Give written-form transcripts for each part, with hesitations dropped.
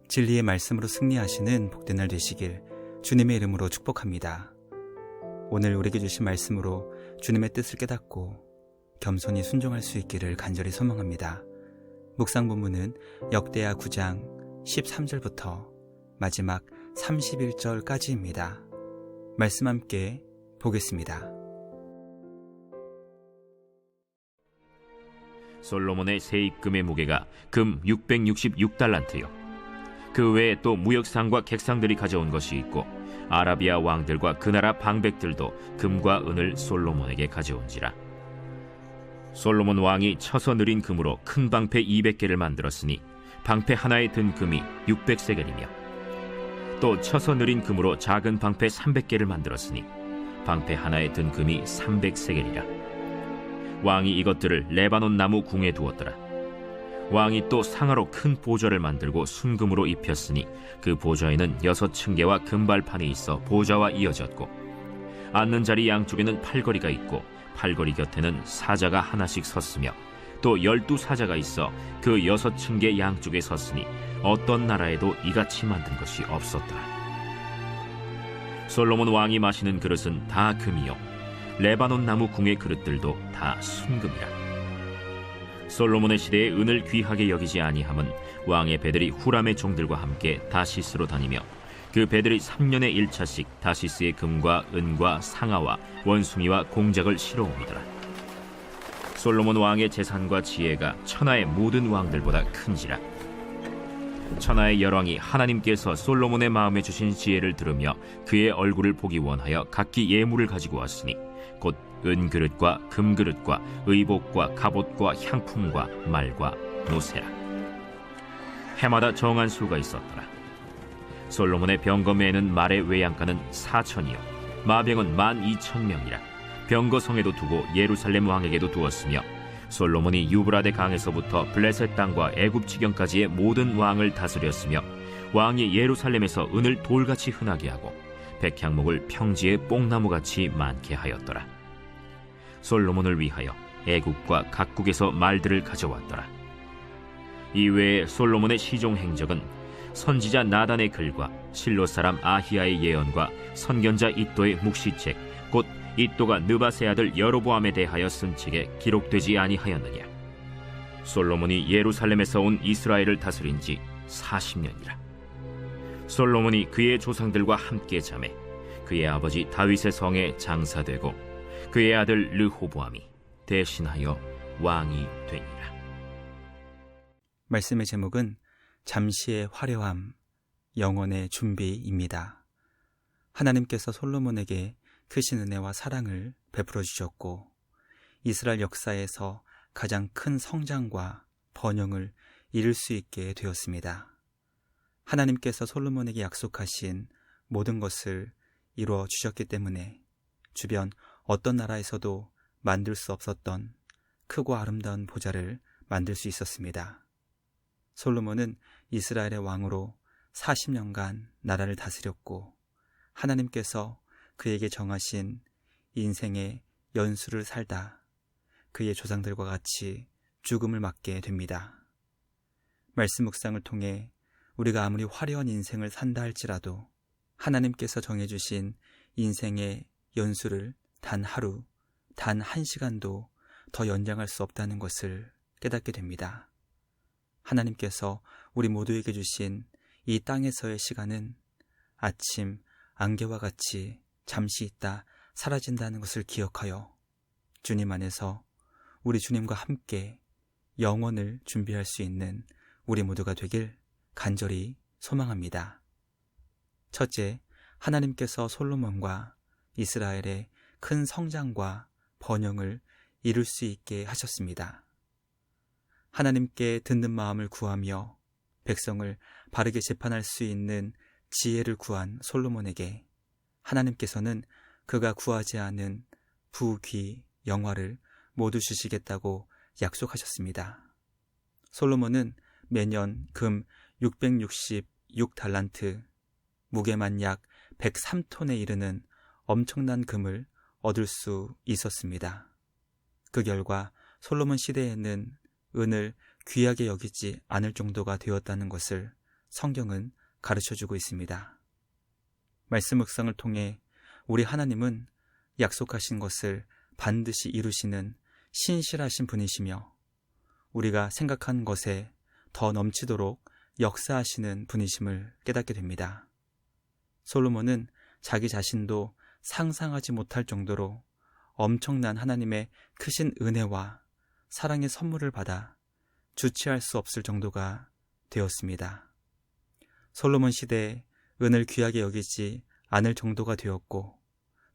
진리의 말씀으로 승리하시는 복된 날 되시길 주님의 이름으로 축복합니다. 오늘 우리에게 주신 말씀으로 주님의 뜻을 깨닫고 겸손히 순종할 수 있기를 간절히 소망합니다. 묵상 본문은 역대하 9장 13절부터 마지막 31절까지입니다. 말씀 함께 보겠습니다. 솔로몬의 세입금의 무게가 금 666달란트요. 그 외에 또 무역상과 객상들이 가져온 것이 있고 아라비아 왕들과 그 나라 방백들도 금과 은을 솔로몬에게 가져온지라. 솔로몬 왕이 쳐서 느린 금으로 큰 방패 200개를 만들었으니 방패 하나에 든 금이 600세겔이며 또 쳐서 느린 금으로 작은 방패 300개를 만들었으니 방패 하나에 든 금이 300세겔이라. 왕이 이것들을 레바논 나무 궁에 두었더라. 왕이 또 상하로 큰 보좌를 만들고 순금으로 입혔으니 그 보좌에는 6층계와 금발판이 있어 보좌와 이어졌고 앉는 자리 양쪽에는 팔걸이가 있고 팔걸이 곁에는 사자가 하나씩 섰으며 또 12사자가 있어 그 6층계 양쪽에 섰으니 어떤 나라에도 이같이 만든 것이 없었더라. 솔로몬 왕이 마시는 그릇은 다 금이요 레바논 나무 궁의 그릇들도 다 순금이라. 솔로몬의 시대에 은을 귀하게 여기지 아니함은 왕의 배들이 후람의 종들과 함께 다시스로 다니며 그 배들이 3년에 1차씩 다시스의 금과 은과 상아와 원숭이와 공작을 실어옵니더라. 솔로몬 왕의 재산과 지혜가 천하의 모든 왕들보다 큰지라. 천하의 열왕이 하나님께서 솔로몬의 마음에 주신 지혜를 들으며 그의 얼굴을 보기 원하여 각기 예물을 가지고 왔으니 곧 은그릇과 금그릇과 의복과 갑옷과 향품과 말과 노새라. 해마다 정한 수가 있었더라. 솔로몬의 병거매에는 말의 외양간은 4천이요 마병은 12,000명이라. 병거성에도 두고 예루살렘 왕에게도 두었으며 솔로몬이 유브라데 강에서부터 블레셋 땅과 애굽 지경까지의 모든 왕을 다스렸으며 왕이 예루살렘에서 은을 돌같이 흔하게 하고 백향목을 평지에 뽕나무같이 많게 하였더라. 솔로몬을 위하여 애국과 각국에서 말들을 가져왔더라. 이외에 솔로몬의 시종 행적은 선지자 나단의 글과 실로 사람 아히야의 예언과 선견자 id도의 묵시책 곧 id도가 느밧의 아들 여로보암에 대하여 쓴 책에 기록되지 아니하였느냐. 솔로몬이 예루살렘에서 온 이스라엘을 다스린 지 40년이라. 솔로몬이 그의 조상들과 함께 자매 그의 아버지 다윗의 성에 장사되고 그의 아들 르호보암이 대신하여 왕이 되니라. 말씀의 제목은 잠시의 화려함, 영원의 준비입니다. 하나님께서 솔로몬에게 크신 은혜와 사랑을 베풀어 주셨고 이스라엘 역사에서 가장 큰 성장과 번영을 이룰 수 있게 되었습니다. 하나님께서 솔로몬에게 약속하신 모든 것을 이루어 주셨기 때문에 주변 어떤 나라에서도 만들 수 없었던 크고 아름다운 보좌를 만들 수 있었습니다. 솔로몬은 이스라엘의 왕으로 40년간 나라를 다스렸고 하나님께서 그에게 정하신 인생의 연수를 살다 그의 조상들과 같이 죽음을 맞게 됩니다. 말씀 묵상을 통해 우리가 아무리 화려한 인생을 산다 할지라도 하나님께서 정해주신 인생의 연수를 단 하루, 단 1시간도 더 연장할 수 없다는 것을 깨닫게 됩니다. 하나님께서 우리 모두에게 주신 이 땅에서의 시간은 아침 안개와 같이 잠시 있다 사라진다는 것을 기억하여 주님 안에서 우리 주님과 함께 영원을 준비할 수 있는 우리 모두가 되길 간절히 소망합니다. 첫째, 하나님께서 솔로몬과 이스라엘의 큰 성장과 번영을 이룰 수 있게 하셨습니다. 하나님께 듣는 마음을 구하며 백성을 바르게 재판할 수 있는 지혜를 구한 솔로몬에게 하나님께서는 그가 구하지 않은 부귀, 영화를 모두 주시겠다고 약속하셨습니다. 솔로몬은 매년 금 666달란트, 무게만 약 103톤에 이르는 엄청난 금을 얻을 수 있었습니다. 그 결과 솔로몬 시대에는 은을 귀하게 여기지 않을 정도가 되었다는 것을 성경은 가르쳐주고 있습니다. 말씀 묵상을 통해 우리 하나님은 약속하신 것을 반드시 이루시는 신실하신 분이시며 우리가 생각한 것에 더 넘치도록 역사하시는 분이심을 깨닫게 됩니다. 솔로몬은 자기 자신도 상상하지 못할 정도로 엄청난 하나님의 크신 은혜와 사랑의 선물을 받아 주체할 수 없을 정도가 되었습니다. 솔로몬 시대에 은을 귀하게 여기지 않을 정도가 되었고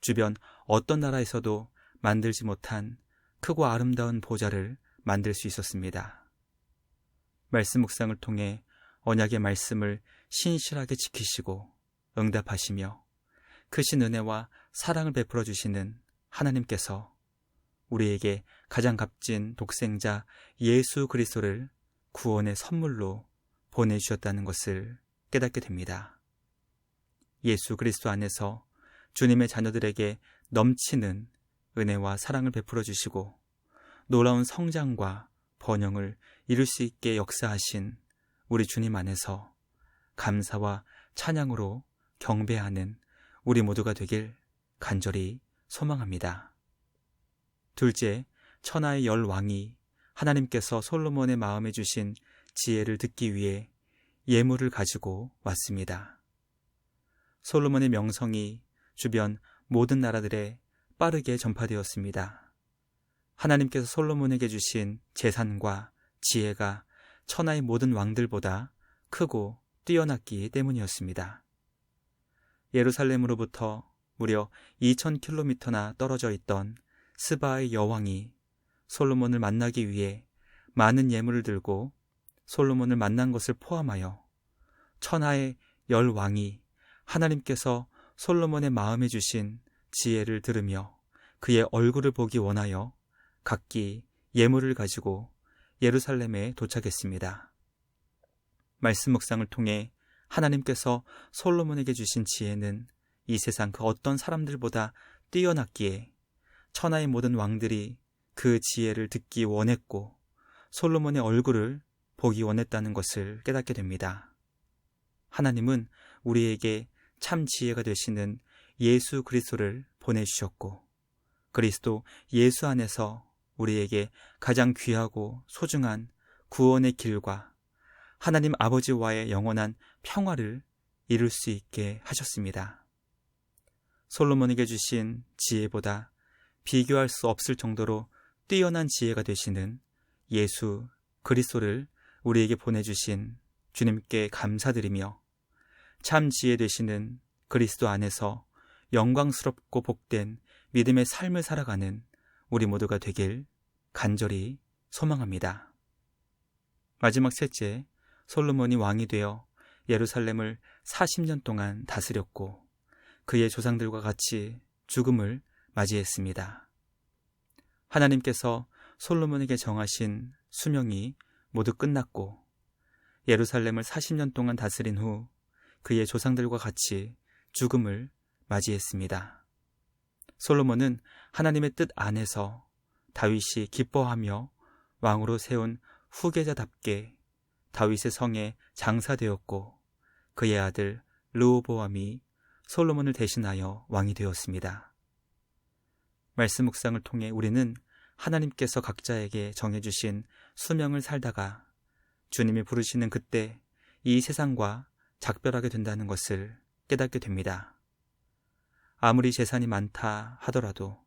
주변 어떤 나라에서도 만들지 못한 크고 아름다운 보좌를 만들 수 있었습니다. 말씀 묵상을 통해 언약의 말씀을 신실하게 지키시고 응답하시며 크신 은혜와 사랑을 베풀어 주시는 하나님께서 우리에게 가장 값진 독생자 예수 그리스도를 구원의 선물로 보내주셨다는 것을 깨닫게 됩니다. 예수 그리스도 안에서 주님의 자녀들에게 넘치는 은혜와 사랑을 베풀어 주시고 놀라운 성장과 번영을 이룰 수 있게 역사하신 우리 주님 안에서 감사와 찬양으로 경배하는 우리 모두가 되길 간절히 소망합니다. 둘째, 천하의 10왕이 하나님께서 솔로몬의 마음에 주신 지혜를 듣기 위해 예물을 가지고 왔습니다. 솔로몬의 명성이 주변 모든 나라들에 빠르게 전파되었습니다. 하나님께서 솔로몬에게 주신 재산과 지혜가 천하의 모든 왕들보다 크고 뛰어났기 때문이었습니다. 예루살렘으로부터 무려 2000km나 떨어져 있던 스바의 여왕이 솔로몬을 만나기 위해 많은 예물을 들고 솔로몬을 만난 것을 포함하여 천하의 10왕이 하나님께서 솔로몬의 마음에 주신 지혜를 들으며 그의 얼굴을 보기 원하여 각기 예물을 가지고 예루살렘에 도착했습니다. 말씀 묵상을 통해 하나님께서 솔로몬에게 주신 지혜는 이 세상 그 어떤 사람들보다 뛰어났기에 천하의 모든 왕들이 그 지혜를 듣기 원했고 솔로몬의 얼굴을 보기 원했다는 것을 깨닫게 됩니다. 하나님은 우리에게 참 지혜가 되시는 예수 그리스도를 보내주셨고 그리스도 예수 안에서 우리에게 가장 귀하고 소중한 구원의 길과 하나님 아버지와의 영원한 평화를 이룰 수 있게 하셨습니다. 솔로몬에게 주신 지혜보다 비교할 수 없을 정도로 뛰어난 지혜가 되시는 예수 그리스도를 우리에게 보내주신 주님께 감사드리며 참 지혜 되시는 그리스도 안에서 영광스럽고 복된 믿음의 삶을 살아가는 우리 모두가 되길 간절히 소망합니다. 마지막 셋째, 솔로몬이 왕이 되어 예루살렘을 40년 동안 다스렸고 그의 조상들과 같이 죽음을 맞이했습니다. 하나님께서 솔로몬에게 정하신 수명이 모두 끝났고 예루살렘을 40년 동안 다스린 후 그의 조상들과 같이 죽음을 맞이했습니다. 솔로몬은 하나님의 뜻 안에서 다윗이 기뻐하며 왕으로 세운 후계자답게 다윗의 성에 장사되었고 그의 아들 르호보암이 솔로몬을 대신하여 왕이 되었습니다. 말씀 묵상을 통해 우리는 하나님께서 각자에게 정해주신 수명을 살다가 주님이 부르시는 그때 이 세상과 작별하게 된다는 것을 깨닫게 됩니다. 아무리 재산이 많다 하더라도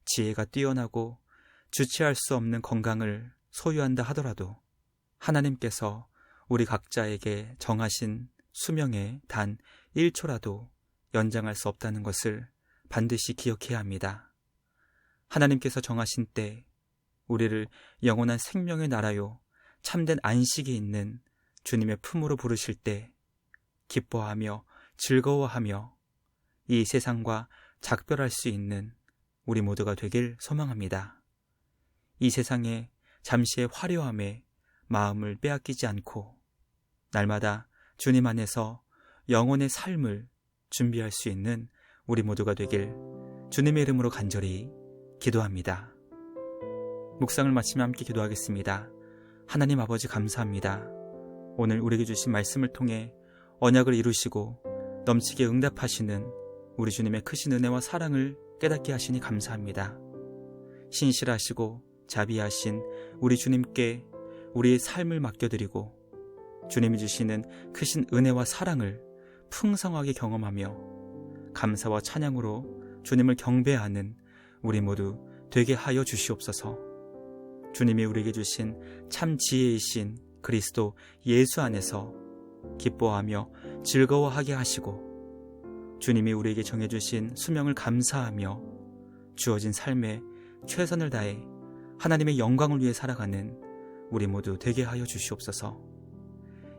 지혜가 뛰어나고 주체할 수 없는 건강을 소유한다 하더라도 하나님께서 우리 각자에게 정하신 수명에 단 1초라도 연장할 수 없다는 것을 반드시 기억해야 합니다. 하나님께서 정하신 때 우리를 영원한 생명의 나라요 참된 안식이 있는 주님의 품으로 부르실 때 기뻐하며 즐거워하며 이 세상과 작별할 수 있는 우리 모두가 되길 소망합니다. 이 세상의 잠시의 화려함에 마음을 빼앗기지 않고 날마다 주님 안에서 영혼의 삶을 준비할 수 있는 우리 모두가 되길 주님의 이름으로 간절히 기도합니다. 묵상을 마치며 함께 기도하겠습니다. 하나님 아버지 감사합니다. 오늘 우리에게 주신 말씀을 통해 언약을 이루시고 넘치게 응답하시는 우리 주님의 크신 은혜와 사랑을 깨닫게 하시니 감사합니다. 신실하시고 자비하신 우리 주님께 우리의 삶을 맡겨드리고 주님이 주시는 크신 은혜와 사랑을 풍성하게 경험하며 감사와 찬양으로 주님을 경배하는 우리 모두 되게 하여 주시옵소서. 주님이 우리에게 주신 참 지혜이신 그리스도 예수 안에서 기뻐하며 즐거워하게 하시고 주님이 우리에게 정해주신 수명을 감사하며 주어진 삶에 최선을 다해 하나님의 영광을 위해 살아가는 우리 모두 되게 하여 주시옵소서.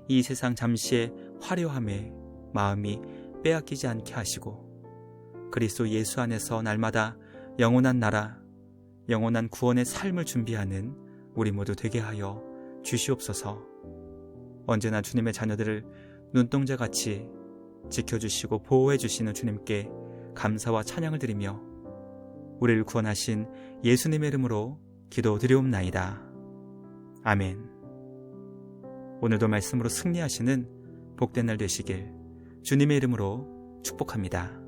이 세상 잠시의 화려함에 마음이 빼앗기지 않게 하시고 그리스도 예수 안에서 날마다 영원한 나라, 영원한 구원의 삶을 준비하는 우리 모두 되게 하여 주시옵소서. 언제나 주님의 자녀들을 눈동자같이 지켜주시고 보호해 주시는 주님께 감사와 찬양을 드리며 우리를 구원하신 예수님의 이름으로 기도드리옵나이다. 아멘. 오늘도 말씀으로 승리하시는 복된 날 되시길 주님의 이름으로 축복합니다.